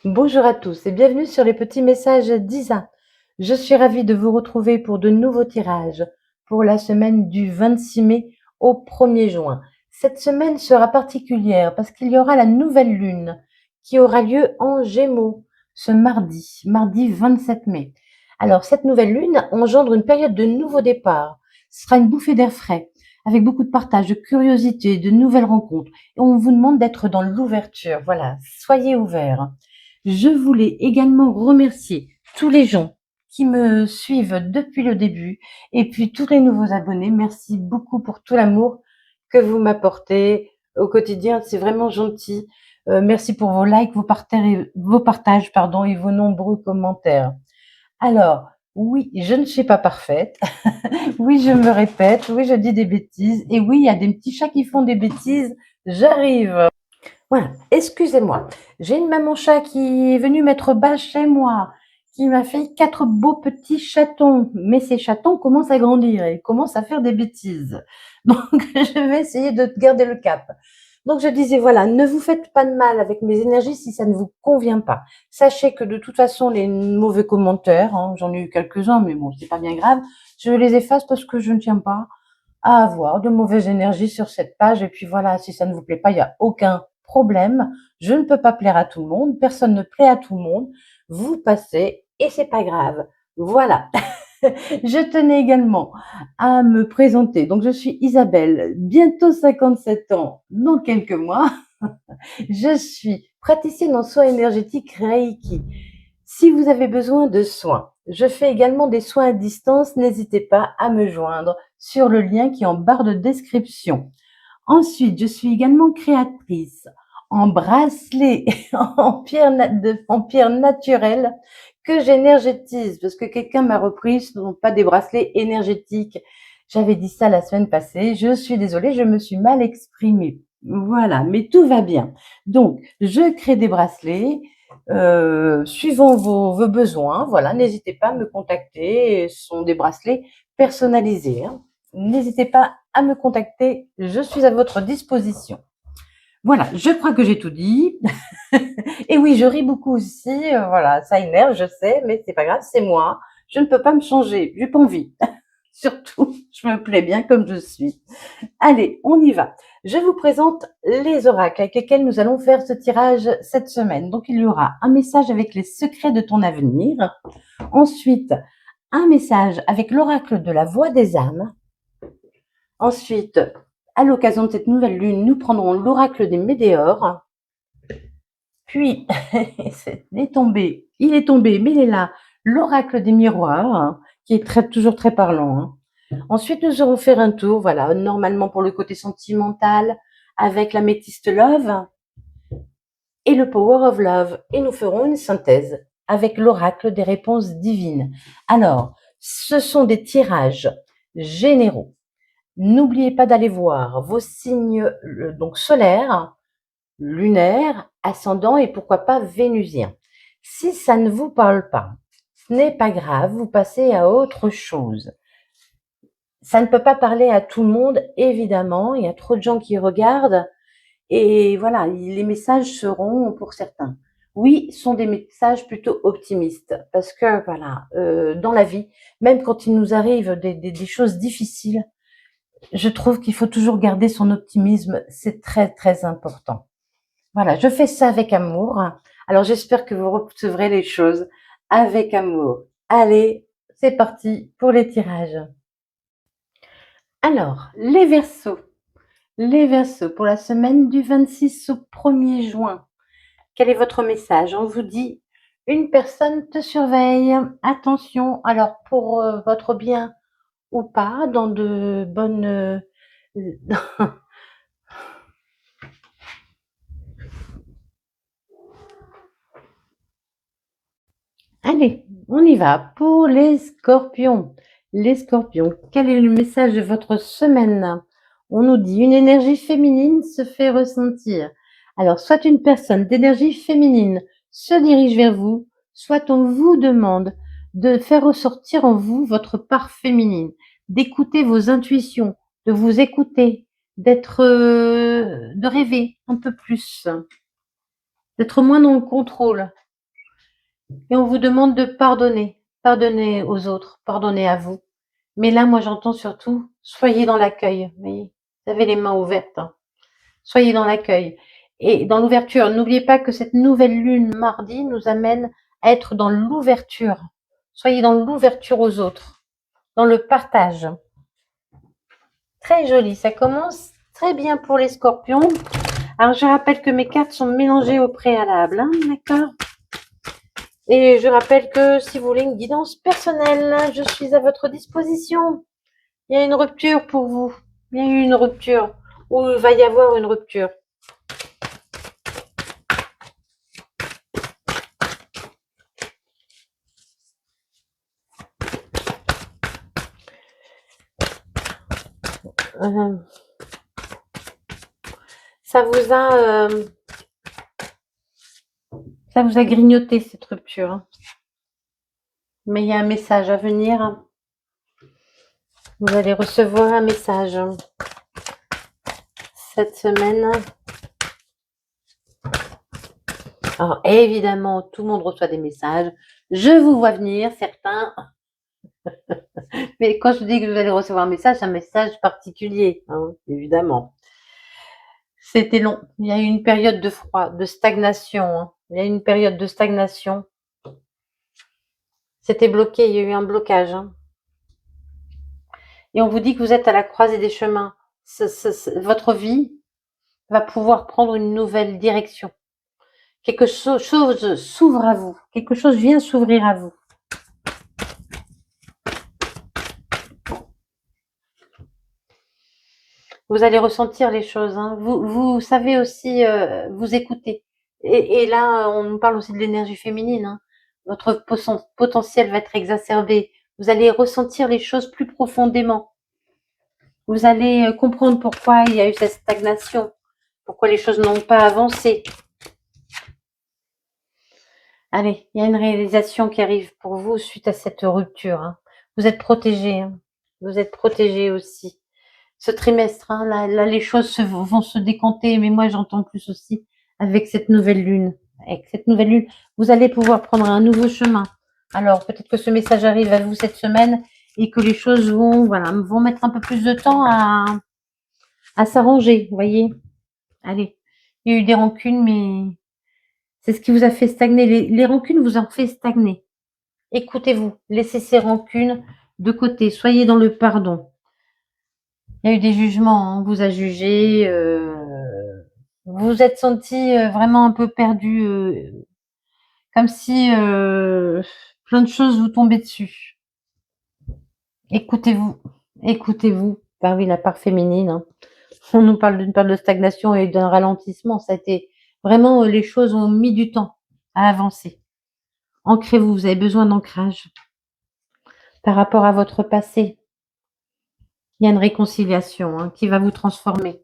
Bonjour à tous et bienvenue sur les petits messages d'Isa. Je suis ravie de vous retrouver pour de nouveaux tirages pour la semaine du 26 mai au 1er juin. Cette semaine sera particulière parce qu'il y aura la nouvelle lune qui aura lieu en Gémeaux ce mardi 27 mai. Alors cette nouvelle lune engendre une période de nouveau départ. Ce sera une bouffée d'air frais avec beaucoup de partage, de curiosité, de nouvelles rencontres. Et on vous demande d'être dans l'ouverture. Voilà, soyez ouverts. Je voulais également remercier tous les gens qui me suivent depuis le début et puis tous les nouveaux abonnés. Merci beaucoup pour tout l'amour que vous m'apportez au quotidien. C'est vraiment gentil. Merci pour vos likes, vos partages, pardon, et vos nombreux commentaires. Alors, oui, je ne suis pas parfaite. Oui, je me répète. Oui, je dis des bêtises. Et oui, il y a des petits chats qui font des bêtises. J'arrive. Voilà, excusez-moi. J'ai une maman chat qui est venue mettre bas chez moi, qui m'a fait 4 beaux petits chatons. Mais ces chatons commencent à grandir et commencent à faire des bêtises. Donc, je vais essayer de garder le cap. Donc, je disais, voilà, ne vous faites pas de mal avec mes énergies si ça ne vous convient pas. Sachez que de toute façon, les mauvais commentaires, hein, j'en ai eu quelques-uns, mais bon, c'est pas bien grave, je les efface parce que je ne tiens pas à avoir de mauvaises énergies sur cette page. Et puis voilà, si ça ne vous plaît pas, il n'y a aucun problème. Je ne peux pas plaire à tout le monde. Personne ne plaît à tout le monde. Vous passez et c'est pas grave. Voilà. Je tenais également à me présenter. Donc, je suis Isabelle, bientôt 57 ans, dans quelques mois. Je suis praticienne en soins énergétiques Reiki. Si vous avez besoin de soins, je fais également des soins à distance. N'hésitez pas à me joindre sur le lien qui est en barre de description. Ensuite, je suis également créatrice en bracelet en pierre naturelle que j'énergétise parce que quelqu'un m'a repris, ce ne sont pas des bracelets énergétiques. J'avais dit ça la semaine passée. Je suis désolée, je me suis mal exprimée. Voilà, mais tout va bien. Donc, je crée des bracelets suivant vos besoins. Voilà, n'hésitez pas à me contacter. Ce sont des bracelets personnalisés, hein. N'hésitez pas à me contacter, je suis à votre disposition. Voilà, je crois que j'ai tout dit. Et oui, je ris beaucoup aussi. Voilà, ça énerve, je sais, mais c'est pas grave, c'est moi. Je ne peux pas me changer, j'ai pas envie. Surtout, je me plais bien comme je suis. Allez, on y va. Je vous présente les oracles avec lesquels nous allons faire ce tirage cette semaine. Donc, il y aura un message avec les secrets de ton avenir. Ensuite, un message avec l'oracle de la voix des âmes. Ensuite, à l'occasion de cette nouvelle lune, nous prendrons l'oracle des météores. Puis, il est tombé, mais il est là, l'oracle des miroirs, hein, qui est toujours très parlant, hein. Ensuite, nous aurons fait un tour, voilà, normalement pour le côté sentimental, avec la métiste love et le power of love. Et nous ferons une synthèse avec l'oracle des réponses divines. Alors, ce sont des tirages généraux. N'oubliez pas d'aller voir vos signes donc solaires, lunaires, ascendants et pourquoi pas vénusiens. Si ça ne vous parle pas, ce n'est pas grave, vous passez à autre chose. Ça ne peut pas parler à tout le monde, évidemment. Il y a trop de gens qui regardent et voilà, les messages seront pour certains. Oui, ce sont des messages plutôt optimistes parce que voilà, dans la vie, même quand il nous arrive des choses difficiles, je trouve qu'il faut toujours garder son optimisme, c'est très très important. Voilà, je fais ça avec amour. Alors j'espère que vous recevrez les choses avec amour. Allez, c'est parti pour les tirages. Alors, les Verseaux pour la semaine du 26 au 1er juin. Quel est votre message? On vous dit, une personne te surveille. Attention, alors pour votre bien ou pas, dans de bonnes Allez, on y va pour les scorpions. Les scorpions, quel est le message de votre semaine? On nous dit une énergie féminine se fait ressentir. Alors, soit une personne d'énergie féminine se dirige vers vous, soit on vous demande de faire ressortir en vous votre part féminine, d'écouter vos intuitions, de vous écouter, de rêver un peu plus, d'être moins dans le contrôle. Et on vous demande de pardonner. Pardonner aux autres, pardonner à vous. Mais là, moi, j'entends surtout, soyez dans l'accueil. Vous voyez, vous avez les mains ouvertes, hein. Soyez dans l'accueil. Et dans l'ouverture, n'oubliez pas que cette nouvelle lune mardi nous amène à être dans l'ouverture. Soyez dans l'ouverture aux autres, dans le partage. Très joli, ça commence très bien pour les scorpions. Alors je rappelle que mes cartes sont mélangées au préalable, hein, d'accord? Et je rappelle que si vous voulez une guidance personnelle, je suis à votre disposition. Il y a une rupture pour vous. Il y a eu une rupture. Ou il va y avoir une rupture. Euh, ça vous a grignoté cette rupture, hein. Mais il y a un message à venir. Vous allez recevoir un message cette semaine. Alors évidemment, tout le monde reçoit des messages. Je vous vois venir, certains. Mais quand je dis que vous allez recevoir un message, c'est un message particulier, hein, évidemment. C'était long. Il y a eu une période de froid, de stagnation, hein. Il y a eu une période de stagnation. C'était bloqué, il y a eu un blocage, hein. Et on vous dit que vous êtes à la croisée des chemins. Votre vie va pouvoir prendre une nouvelle direction. Quelque chose s'ouvre à vous. Quelque chose vient s'ouvrir à vous. Vous allez ressentir les choses, hein. Vous savez aussi vous écouter. Et là, on nous parle aussi de l'énergie féminine, hein. Votre potentiel va être exacerbé. Vous allez ressentir les choses plus profondément. Vous allez comprendre pourquoi il y a eu cette stagnation, pourquoi les choses n'ont pas avancé. Allez, il y a une réalisation qui arrive pour vous suite à cette rupture, hein. Vous êtes protégés, hein. Vous êtes protégés aussi. Ce trimestre, hein, là, les choses vont se décanter, mais moi j'entends plus aussi avec cette nouvelle lune. Avec cette nouvelle lune, vous allez pouvoir prendre un nouveau chemin. Alors peut-être que ce message arrive à vous cette semaine et que les choses vont mettre un peu plus de temps à s'arranger, vous voyez. Allez, il y a eu des rancunes, mais c'est ce qui vous a fait stagner. Les rancunes vous ont fait stagner. Écoutez-vous, laissez ces rancunes de côté, soyez dans le pardon. Il y a eu des jugements, hein, on vous a jugé, vous vous êtes senti vraiment un peu perdu, comme si plein de choses vous tombaient dessus. Écoutez-vous, écoutez-vous. Ben oui, la part féminine, hein. On nous parle d'une période de stagnation et d'un ralentissement. Ça a été vraiment, les choses ont mis du temps à avancer. Ancrez-vous, vous avez besoin d'ancrage par rapport à votre passé. Il y a une réconciliation, hein, qui va vous transformer.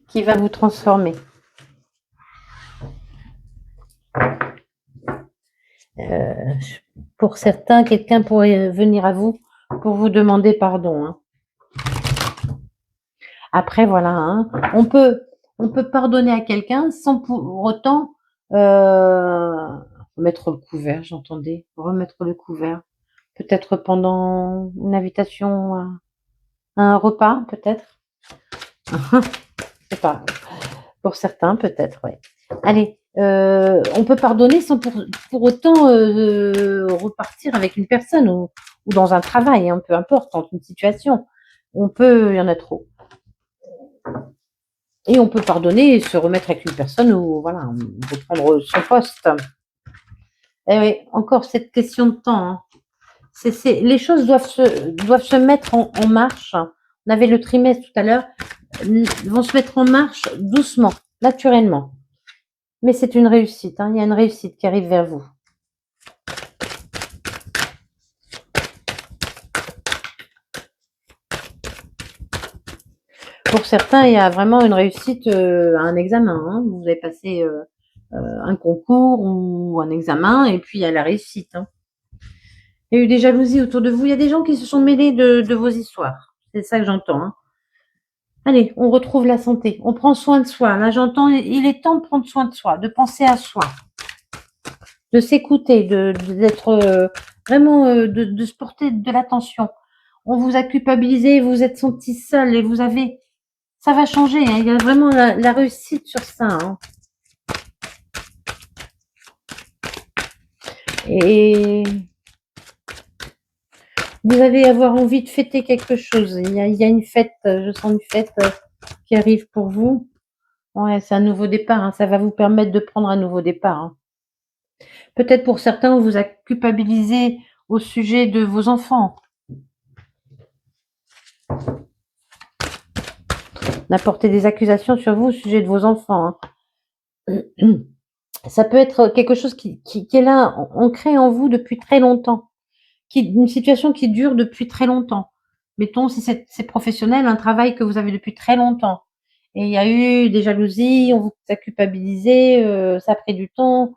Qui va vous transformer. Pour certains, quelqu'un pourrait venir à vous pour vous demander pardon, hein. Après, voilà, hein, on peut pardonner à quelqu'un sans pour autant mettre le couvert, j'entendais, remettre le couvert. Peut-être pendant une invitation à un repas, peut-être. C'est pas. Pour certains, peut-être, oui. Allez, on peut pardonner sans pour autant repartir avec une personne ou dans un travail, hein, peu importe, dans une situation. On peut, il y en a trop. Et on peut pardonner et se remettre avec une personne où, voilà, on peut prendre son poste. Et oui, encore cette question de temps, hein. Les choses doivent se mettre en marche. On avait le trimestre tout à l'heure, vont se mettre en marche doucement, naturellement. Mais c'est une réussite, hein. Il y a une réussite qui arrive vers vous. Pour certains, il y a vraiment une réussite à un examen, hein. Vous avez passé un concours ou un examen et puis il y a la réussite, hein. Il y a eu des jalousies autour de vous. Il y a des gens qui se sont mêlés de vos histoires. C'est ça que j'entends, hein. Allez, on retrouve la santé. On prend soin de soi. Là, j'entends, il est temps de prendre soin de soi, de penser à soi, de s'écouter, d'être vraiment, de se porter de l'attention. On vous a culpabilisé, vous êtes senti seul et vous avez, ça va changer, hein, il y a vraiment la réussite sur ça, hein. Et vous allez avoir envie de fêter quelque chose. Il y a une fête, je sens une fête qui arrive pour vous. Ouais, c'est un nouveau départ, hein, ça va vous permettre de prendre un nouveau départ, hein. Peut-être pour certains, on vous a culpabilisé au sujet de vos enfants. On a porté des accusations sur vous au sujet de vos enfants, hein. Ça peut être quelque chose qui est là, ancré en vous depuis très longtemps, une situation qui dure depuis très longtemps. Mettons, si c'est professionnel, un travail que vous avez depuis très longtemps. Et il y a eu des jalousies, on vous a culpabilisé, ça a pris du temps.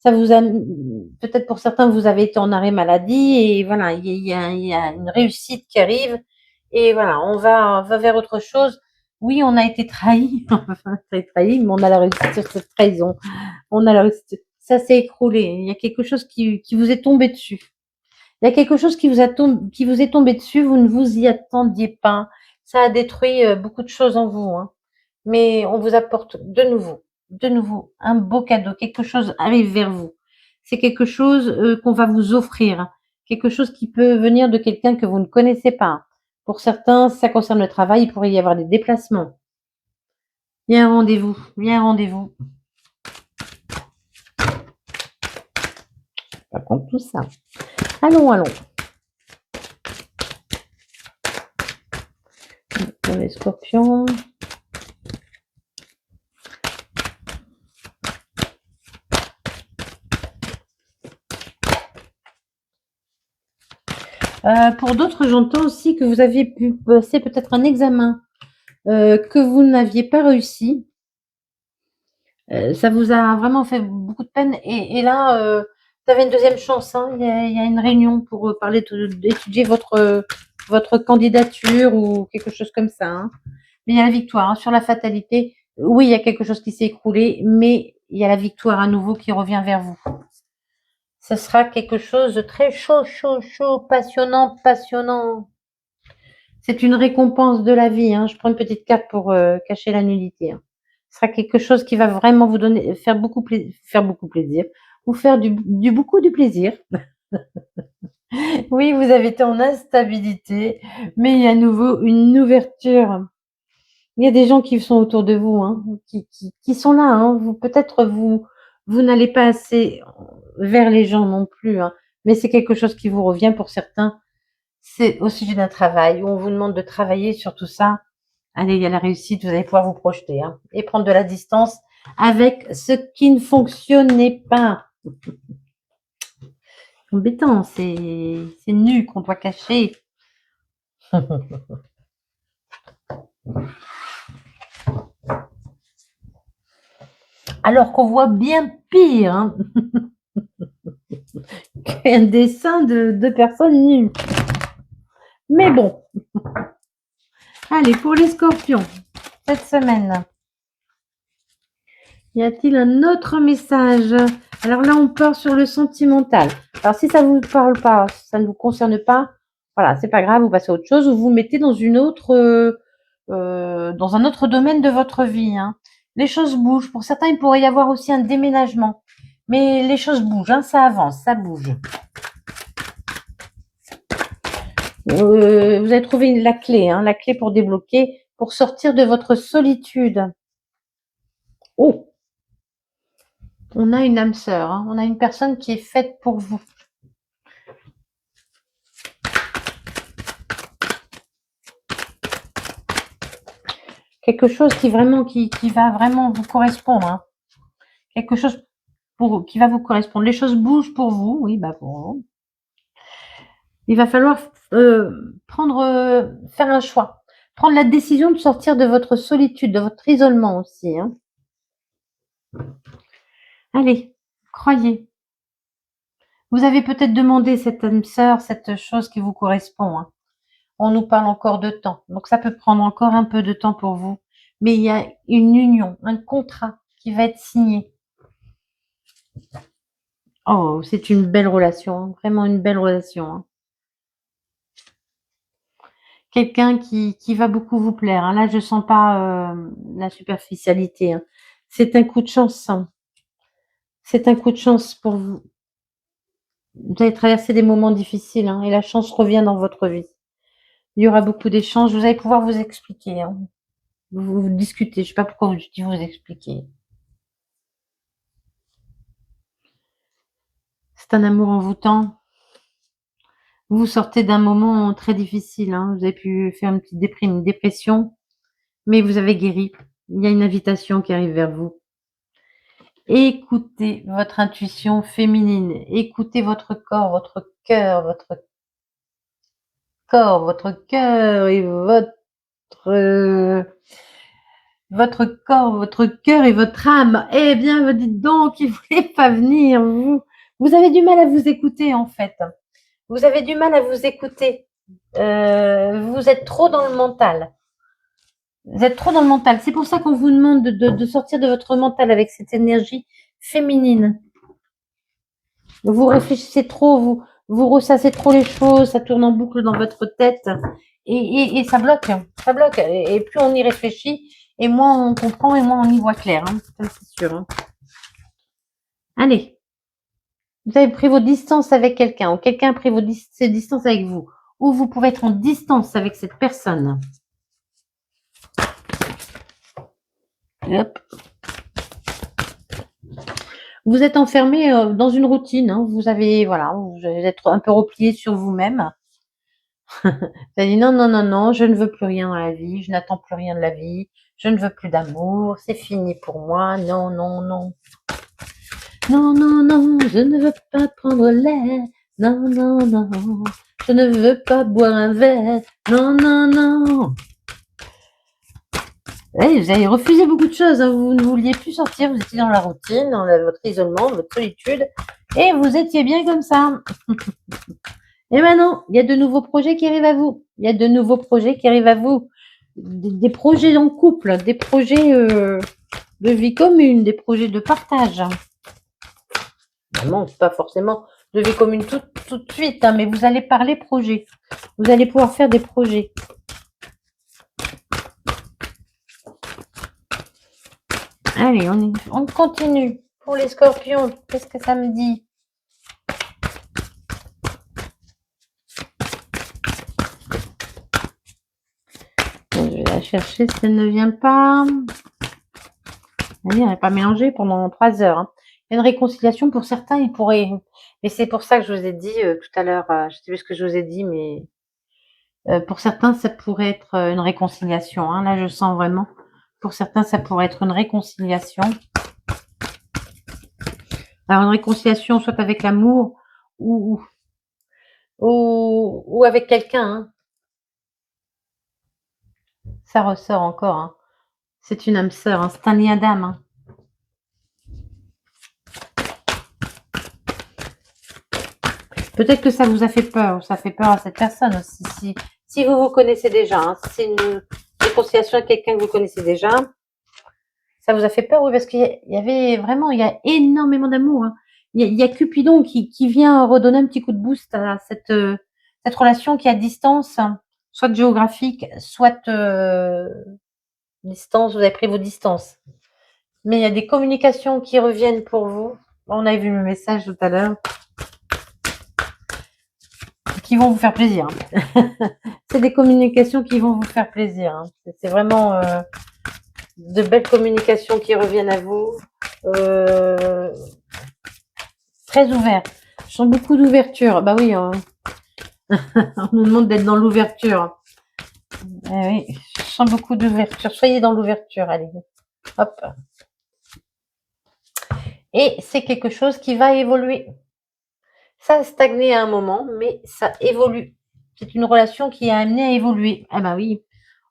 Ça vous a, peut-être pour certains, vous avez été en arrêt maladie et voilà, il y a une réussite qui arrive et voilà, on va vers autre chose. Oui, on a été trahi, enfin, très trahi, mais on a la réussite sur cette trahison. On a la réussite. Ça s'est écroulé. Il y a quelque chose qui vous est tombé dessus. Il y a quelque chose qui vous est tombé dessus, vous ne vous y attendiez pas. Ça a détruit beaucoup de choses en vous, hein. Mais on vous apporte de nouveau, un beau cadeau. Quelque chose arrive vers vous. C'est quelque chose qu'on va vous offrir. Quelque chose qui peut venir de quelqu'un que vous ne connaissez pas. Pour certains, ça concerne le travail, il pourrait y avoir des déplacements. Il y a un rendez-vous, il y a un rendez-vous. On va prendre tout ça. Allons, allons. Pour les scorpions. Pour d'autres, j'entends aussi que vous aviez pu passer peut-être un examen que vous n'aviez pas réussi. Ça vous a vraiment fait beaucoup de peine. Et là, vous avez une deuxième chance, hein. Il y a une réunion pour parler d'étudier votre candidature ou quelque chose comme ça, hein. Mais il y a la victoire, hein. Sur la fatalité, oui, il y a quelque chose qui s'est écroulé, mais il y a la victoire à nouveau qui revient vers vous. Ce sera quelque chose de très chaud, chaud, chaud, passionnant, passionnant. C'est une récompense de la vie, hein. Je prends une petite carte pour cacher la nullité, hein. Ce sera quelque chose qui va vraiment vous donner, faire beaucoup plaisir, vous faire beaucoup du plaisir. Oui, vous avez été en instabilité, mais il y a à nouveau une ouverture. Il y a des gens qui sont autour de vous, hein, qui sont là, hein. Peut-être vous n'allez pas assez vers les gens non plus, hein, mais c'est quelque chose qui vous revient pour certains. C'est au sujet d'un travail où on vous demande de travailler sur tout ça. Allez, il y a la réussite, vous allez pouvoir vous projeter, hein, et prendre de la distance avec ce qui ne fonctionnait pas. Embêtant, c'est nu qu'on doit cacher. Alors qu'on voit bien pire, hein, qu'un dessin de personnes nues. Mais bon, allez, pour les scorpions, cette semaine, y a-t-il un autre message? Alors là, on part sur le sentimental. Alors si ça vous parle pas, si ça ne vous concerne pas, voilà, c'est pas grave, vous passez à autre chose ou vous mettez dans dans un autre domaine de votre vie, hein. Les choses bougent. Pour certains, il pourrait y avoir aussi un déménagement. Mais les choses bougent, hein, ça avance, ça bouge. Vous avez trouvé la clé, hein, la clé pour débloquer, pour sortir de votre solitude. Oh, on a une âme sœur, hein, on a une personne qui est faite pour vous. Quelque chose qui va vraiment vous correspondre, hein. Quelque chose qui va vous correspondre. Les choses bougent pour vous, oui, bah pour vous. Il va falloir faire un choix, prendre la décision de sortir de votre solitude, de votre isolement aussi, hein. Allez, croyez. Vous avez peut-être demandé cette âme sœur, cette chose qui vous correspond, hein. On nous parle encore de temps, donc ça peut prendre encore un peu de temps pour vous, mais il y a une union, un contrat qui va être signé. Oh, c'est une belle relation, hein, vraiment une belle relation, hein. Quelqu'un qui va beaucoup vous plaire, hein. Là, je sens pas la superficialité, hein. C'est un coup de chance, hein. C'est un coup de chance pour vous. Vous allez traverser des moments difficiles, hein, et la chance revient dans votre vie. Il y aura beaucoup d'échanges, vous allez pouvoir vous expliquer, hein. Vous discutez, je sais pas pourquoi je dis vous expliquer. C'est un amour envoûtant. Vous sortez d'un moment très difficile, hein. Vous avez pu faire une petite déprime, une dépression, mais vous avez guéri. Il y a une invitation qui arrive vers vous. Écoutez votre intuition féminine, écoutez votre corps, votre cœur et votre corps, votre cœur et votre âme. Eh bien, dites donc, il voulait pas venir, vous. Vous avez du mal à vous écouter, en fait. Vous avez du mal à vous écouter. Vous êtes trop dans le mental. Vous êtes trop dans le mental. C'est pour ça qu'on vous demande de sortir de votre mental avec cette énergie féminine. Vous réfléchissez trop, vous ressassez trop les choses, ça tourne en boucle dans votre tête et ça bloque, ça bloque. Et plus on y réfléchit, et moins on comprend et moins on y voit clair, hein, ça, c'est sûr, hein. Allez, vous avez pris vos distances avec quelqu'un, ou quelqu'un a pris ses distances avec vous, ou vous pouvez être en distance avec cette personne. Hop. Vous êtes enfermé dans une routine, hein, vous avez, voilà, vous êtes un peu replié sur vous-même. Tu as dit non, non, non, non, je ne veux plus rien dans la vie, je n'attends plus rien de la vie, je ne veux plus d'amour, c'est fini pour moi, non, non, non. Non, non, non, je ne veux pas prendre l'air, non, non, non, je ne veux pas boire un verre, non, non, non. Ouais, vous avez refusé beaucoup de choses, hein, vous ne vouliez plus sortir, vous étiez dans la routine, dans votre isolement, votre solitude, et vous étiez bien comme ça. Et maintenant, il y a de nouveaux projets qui arrivent à vous. Il y a de nouveaux projets qui arrivent à vous. Des projets en couple, des projets de vie commune, des projets de partage. Non, pas forcément de vie commune tout de suite, hein, mais vous allez parler projet. Vous allez pouvoir faire des projets. Allez, on continue. Pour les scorpions, qu'est-ce que ça me dit? Je vais la chercher si elle ne vient pas. Elle n'est pas mélangée pendant 3 heures, hein. Il y a une réconciliation pour certains, ils pourraient. Mais c'est pour ça que je vous ai dit tout à l'heure, je sais plus ce que je vous ai dit, mais pour certains, ça pourrait être une réconciliation, hein. Là, je sens vraiment. Pour certains, ça pourrait être une réconciliation. Alors, une réconciliation soit avec l'amour ou avec quelqu'un, hein. Ça ressort encore, hein. C'est une âme sœur, hein. C'est un lien d'âme, hein. Peut-être que ça vous a fait peur, ou ça fait peur à cette personne aussi. Si vous vous connaissez déjà, hein, si c'est une réconciliation avec quelqu'un que vous connaissez déjà, ça vous a fait peur, oui, parce qu'il y avait vraiment, il y a énormément d'amour, hein. Il y a Cupidon qui vient redonner un petit coup de boost à cette relation qui est à distance, hein, soit géographique, soit distance, vous avez pris vos distances. Mais il y a des communications qui reviennent pour vous. On a vu le message tout à l'heure. Qui vont vous faire plaisir. C'est des communications qui vont vous faire plaisir, hein. C'est vraiment de belles communications qui reviennent à vous. Très ouvert. Je sens beaucoup d'ouverture. Bah oui, hein. On nous demande d'être dans l'ouverture. Oui, je sens beaucoup d'ouverture. Soyez dans l'ouverture, allez. Hop. Et c'est quelque chose qui va évoluer. Ça a stagné à un moment, mais ça évolue. C'est une relation qui est amenée à évoluer. Ah bah oui.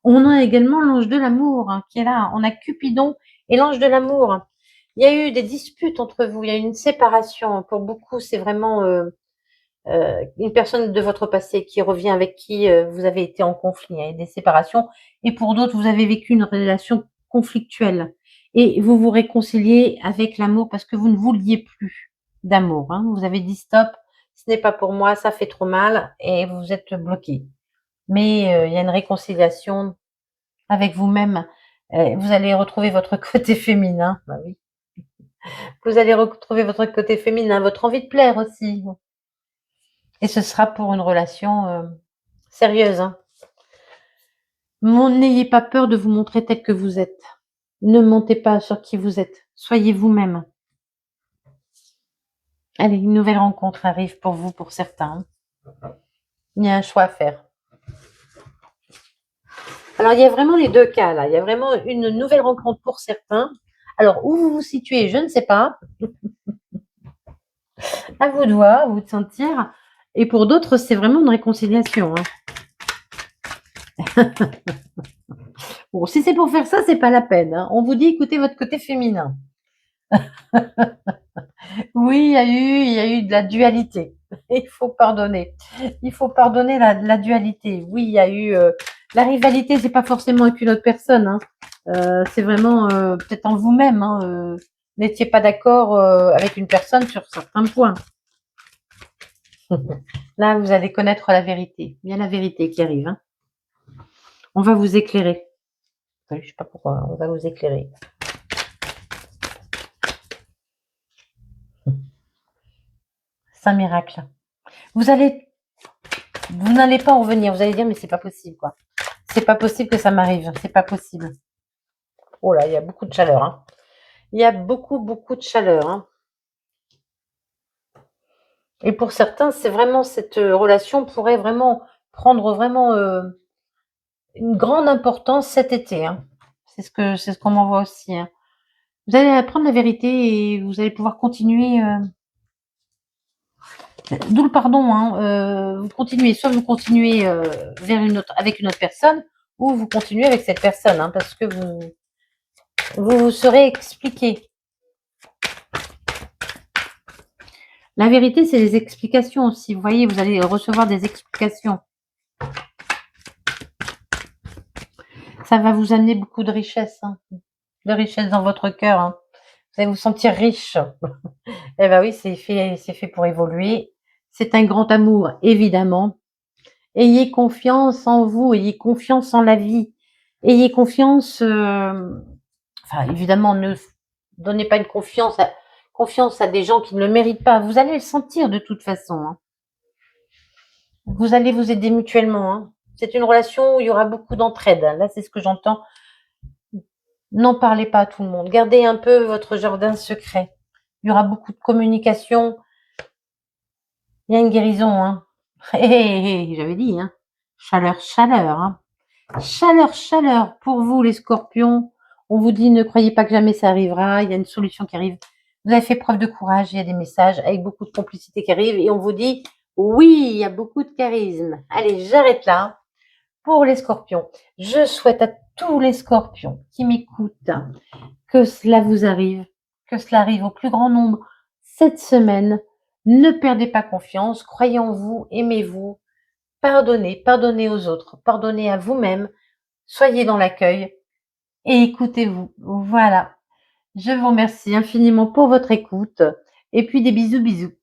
On a également l'ange de l'amour, hein, qui est là. On a Cupidon et l'ange de l'amour. Il y a eu des disputes entre vous, il y a eu une séparation. Pour beaucoup, c'est vraiment une personne de votre passé qui revient avec qui vous avez été en conflit. Il y a eu des séparations. Et pour d'autres, vous avez vécu une relation conflictuelle. Et vous vous réconciliez avec l'amour parce que vous ne vouliez plus. d'amour, hein. Vous avez dit stop, ce n'est pas pour moi, ça fait trop mal et vous êtes bloqué. Mais il y a une réconciliation avec vous-même. Vous allez retrouver votre côté féminin. Bah oui. Vous allez retrouver votre côté féminin, votre envie de plaire aussi. Et ce sera pour une relation sérieuse, hein. N'ayez pas peur de vous montrer tel que vous êtes. Ne mentez pas sur qui vous êtes. Soyez vous-même. Allez, une nouvelle rencontre arrive pour vous, pour certains. Il y a un choix à faire. Alors, il y a vraiment les deux cas là. Il y a vraiment une nouvelle rencontre pour certains. Alors, où vous vous situez, je ne sais pas. À vous de voir, à vous de sentir. Et pour d'autres, c'est vraiment une réconciliation, hein. Bon, si c'est pour faire ça, c'est pas la peine, hein. On vous dit, écoutez votre côté féminin. Oui, il y a eu de la dualité. Il faut pardonner. Il faut pardonner la dualité. Oui, il y a eu la rivalité, c'est pas forcément avec une autre personne, hein. C'est vraiment peut-être en vous-même, hein. N'étiez pas d'accord avec une personne sur certains points. Là, vous allez connaître la vérité. Il y a la vérité qui arrive, hein. On va vous éclairer. Je sais pas pourquoi, on va vous éclairer. C'est un miracle. Vous n'allez pas en revenir. Vous allez dire, mais c'est pas possible, quoi. C'est pas possible que ça m'arrive. C'est pas possible. Oh là, il y a beaucoup de chaleur, hein. Il y a beaucoup, beaucoup de chaleur, hein. Et pour certains, c'est vraiment cette relation pourrait vraiment prendre vraiment une grande importance cet été, hein. C'est ce qu'on m'envoie aussi, hein. Vous allez apprendre la vérité et vous allez pouvoir continuer. D'où le pardon, hein. Vous continuez, soit vous continuez vers une autre, avec une autre personne, ou vous continuez avec cette personne, hein, parce que vous serez expliqué. La vérité, c'est les explications aussi. Vous voyez, vous allez recevoir des explications. Ça va vous amener beaucoup de richesse, hein, de richesse dans votre cœur, hein. Vous allez vous sentir riche. Eh ben oui, c'est fait pour évoluer. C'est un grand amour, évidemment. Ayez confiance en vous, ayez confiance en la vie, ayez confiance. Enfin, évidemment, ne donnez pas une confiance à des gens qui ne le méritent pas. Vous allez le sentir de toute façon, hein. Vous allez vous aider mutuellement, hein. C'est une relation où il y aura beaucoup d'entraide. Là, c'est ce que j'entends. N'en parlez pas à tout le monde. Gardez un peu votre jardin secret. Il y aura beaucoup de communication. Il y a une guérison, hein. J'avais dit, hein. Chaleur, chaleur, hein. Chaleur, chaleur pour vous, les scorpions. On vous dit, ne croyez pas que jamais ça arrivera. Il y a une solution qui arrive. Vous avez fait preuve de courage. Il y a des messages avec beaucoup de complicité qui arrivent. Et on vous dit, oui, il y a beaucoup de charisme. Allez, j'arrête là. Pour les scorpions, je souhaite à tous les scorpions qui m'écoutent que cela vous arrive, que cela arrive au plus grand nombre cette semaine. Ne perdez pas confiance, croyez en vous, aimez-vous, pardonnez, pardonnez aux autres, pardonnez à vous-même, soyez dans l'accueil et écoutez-vous. Voilà. Je vous remercie infiniment pour votre écoute et puis des bisous bisous.